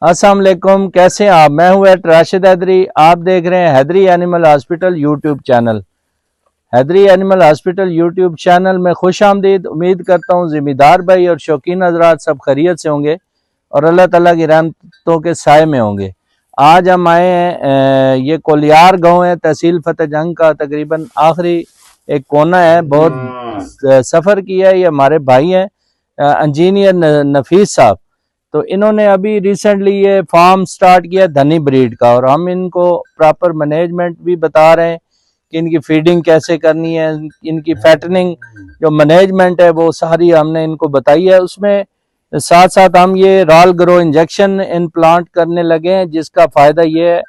अस्सलाम वालेकुम, कैसे हैं आप? मैं हूं राशिद हैदरी। आप देख रहे हैं Haidri animal hospital YouTube channel. Haidri animal hospital YouTube channel में खुश आमदीद। उम्मीद करता हूं ज़िम्मेदार भाई और शौकीन हजरात सब खैरियत से होंगे और अल्लाह ताला की रहमतों के साए में होंगे। आज हम आए हैं, ये कोलियार गांव है, तहसील फतेह जंग का तकरीबन आखिरी एक कोना है। बहुत सफ़र किया है। ये हमारे भाई हैं इंजीनियर नफीस साहब। तो इन्होंने अभी रिसेंटली ये फार्म स्टार्ट किया धनी ब्रीड का, और हम इनको प्रॉपर मैनेजमेंट भी बता रहे हैं कि इनकी फीडिंग कैसे करनी है, इनकी फैटनिंग जो मैनेजमेंट है वो सारी हमने इनको बताई है। उसमें साथ साथ हम ये रॉल ग्रो इंजेक्शन इम्प्लांट करने लगे हैं, जिसका फ़ायदा ये है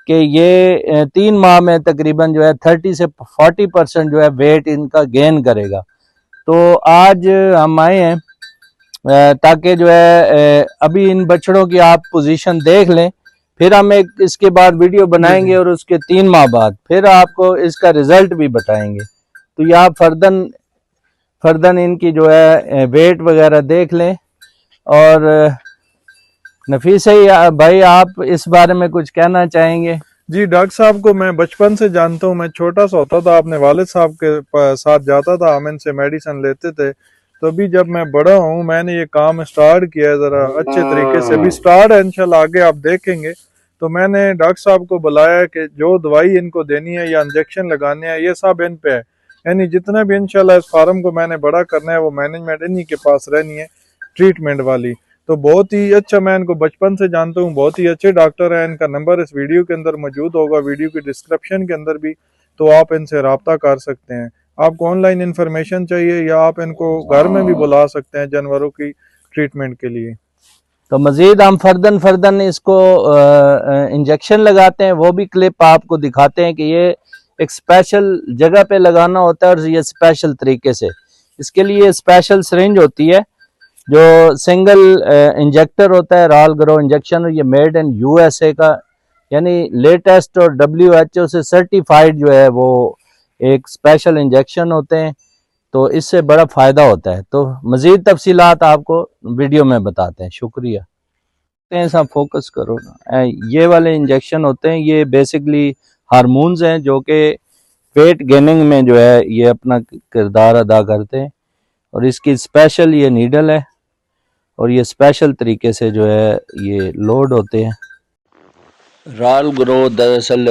कि ये 3 माह में तकरीबन जो है 30 से 40% जो है वेट इनका गेन करेगा। तो आज हम आए हैं ताकि जो है अभी इन बछड़ों की आप पोजीशन देख लें, फिर हम एक इसके बाद वीडियो बनाएंगे और उसके 3 माह बाद फिर आपको इसका रिजल्ट भी बताएंगे। तो ये आप फर्दन इनकी जो है वेट वगैरह देख लें। और नफीस भाई, आप इस बारे में कुछ कहना चाहेंगे? जी, डॉक्टर साहब को मैं बचपन से जानता हूँ। मैं छोटा सा होता था, अपने वालिद साहब के साथ जाता था, हम इनसे मेडिसिन लेते थे। तो अभी जब मैं बड़ा हूँ, मैंने ये काम स्टार्ट किया है ज़रा अच्छे तरीके से। अभी स्टार्ट है, इंशाल्लाह आगे आप देखेंगे। तो मैंने डॉक्टर साहब को बुलाया कि जो दवाई इनको देनी है या इंजेक्शन लगाने हैं, ये सब इन पे है। यानी जितना भी इंशाल्लाह इस फार्म को मैंने बड़ा करना है, वो मैनेजमेंट इन्हीं के पास रहनी है, ट्रीटमेंट वाली। तो बहुत ही अच्छा, मैं इनको बचपन से जानता हूँ, बहुत ही अच्छे डॉक्टर हैं। इनका नंबर इस वीडियो के अंदर मौजूद होगा, वीडियो की डिस्क्रिप्शन के अंदर भी, तो आप इनसे रब्ता कर सकते हैं। आपको ऑनलाइन इन्फॉर्मेशन चाहिए या आप इनको घर में भी बुला सकते हैं जानवरों की ट्रीटमेंट के लिए। तो मजीद हम फर्दन इसको इंजेक्शन लगाते हैं, वो भी क्लिप आपको दिखाते हैं कि ये एक स्पेशल जगह पे लगाना होता है और ये स्पेशल तरीके से। इसके लिए स्पेशल सिरिंज होती है जो सिंगल इंजेक्टर होता है, रॉल ग्रो इंजेक्शन। ये मेड इन यूएसए का, यानी लेटेस्ट और WHO से सर्टिफाइड जो है वो एक स्पेशल इंजेक्शन होते हैं। तो इससे बड़ा फ़ायदा होता है। तो मज़ीद तफसीलात आपको वीडियो में बताते हैं। शुक्रिया। ऐसा फोकस करो ना। ये वाले इंजेक्शन होते हैं, ये बेसिकली हार्मोन्स हैं जो कि वेट गेनिंग में जो है ये अपना किरदार अदा करते हैं। और इसकी स्पेशल ये नीडल है और ये स्पेशल तरीके से जो है ये लोड होते हैं। रॉल ग्रो दरअसल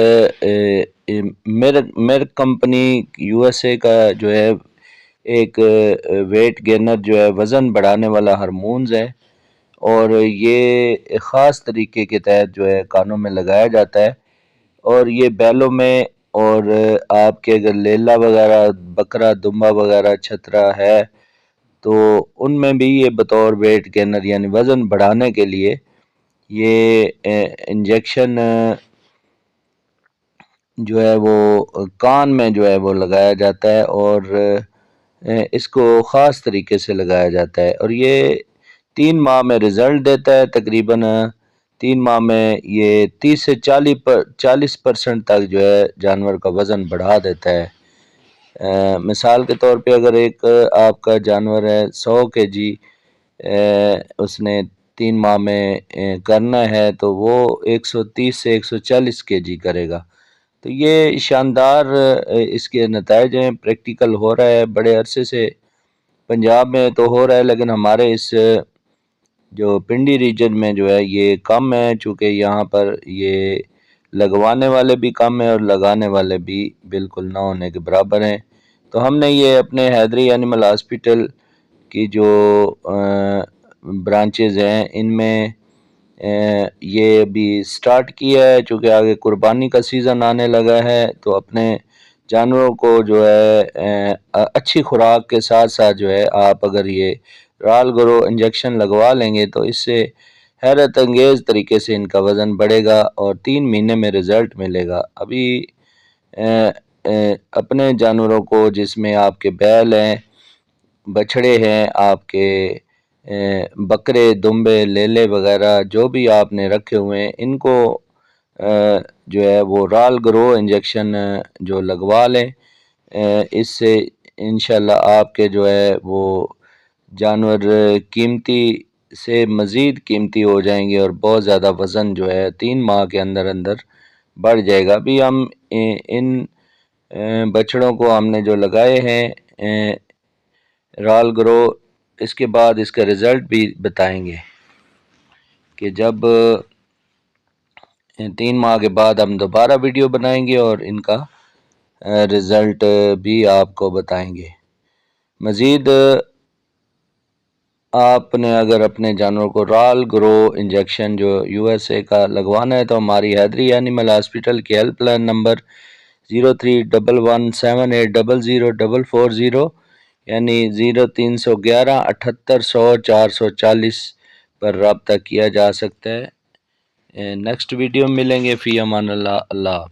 मेरे कंपनी USA का जो है एक वेट गेनर जो है, वज़न बढ़ाने वाला हार्मोन्स है, और ये ख़ास तरीके के तहत जो है कानों में लगाया जाता है। और ये बैलों में, और आपके अगर लेला वगैरह, बकरा, दुम्बा वगैरह, छतरा है, तो उनमें भी ये बतौर वेट गेनर यानी वज़न बढ़ाने के लिए ये इंजेक्शन जो है वो कान में जो है वो लगाया जाता है, और इसको ख़ास तरीके से लगाया जाता है। और ये 3 माह में रिज़ल्ट देता है। तकरीबन 3 माह में ये 30 से 40% तक जो है जानवर का वज़न बढ़ा देता है। मिसाल के तौर पे अगर एक आपका जानवर है 100 kg, उसने 3 माह में करना है, तो वो 130 से 140 kg करेगा। तो ये शानदार इसके नताइज हैं। प्रैक्टिकल हो रहा है बड़े अरसे से, पंजाब में तो हो रहा है, लेकिन हमारे इस जो पिंडी रीजन में जो है ये कम है, चूँकि यहाँ पर ये लगवाने वाले भी कम हैं और लगाने वाले भी बिल्कुल ना होने के बराबर हैं। तो हमने ये अपने हैदरी एनिमल हॉस्पिटल की जो ब्रांचेज़ हैं, इनमें ये अभी स्टार्ट किया है। चूँकि आगे कुर्बानी का सीज़न आने लगा है, तो अपने जानवरों को जो है अच्छी खुराक के साथ साथ जो है आप अगर ये रॉल ग्रो इंजेक्शन लगवा लेंगे, तो इससे हैरत अंगेज़ तरीके से इनका वज़न बढ़ेगा और 3 महीने में रिज़ल्ट मिलेगा। अभी अपने जानवरों को, जिसमें आपके बैल हैं, बछड़े हैं, आपके बकरे, दुम्बे, लेले वगैरह जो भी आपने रखे हुए हैं, इनको जो है वो रॉल ग्रो इंजेक्शन जो लगवा लें। इससे इंशाल्लाह आपके जो है वो जानवर कीमती سے مزید قیمتی ہو جائیں گے اور بہت زیادہ وزن جو ہے 3 ماہ کے اندر اندر بڑھ جائے گا۔ ابھی ہم ان بچڑوں کو ہم نے جو لگائے ہیں رال گرو، اس کے بعد اس کا رزلٹ بھی بتائیں گے کہ جب 3 ماہ کے بعد ہم دوبارہ ویڈیو بنائیں گے اور ان کا رزلٹ بھی آپ کو بتائیں گے۔ مزید آپ نے اگر اپنے جانوروں کو رال گرو انجیکشن جو USA کا لگوانا ہے تو ہماری حیدری اینیمل ہاسپٹل کی ہیلپ لائن نمبر 0311780040 یعنی 0311 78 100 440 پر رابطہ کیا جا سکتا ہے۔ نیکسٹ ویڈیو ملیں گے، فی امان اللہ، اللہ حافظ۔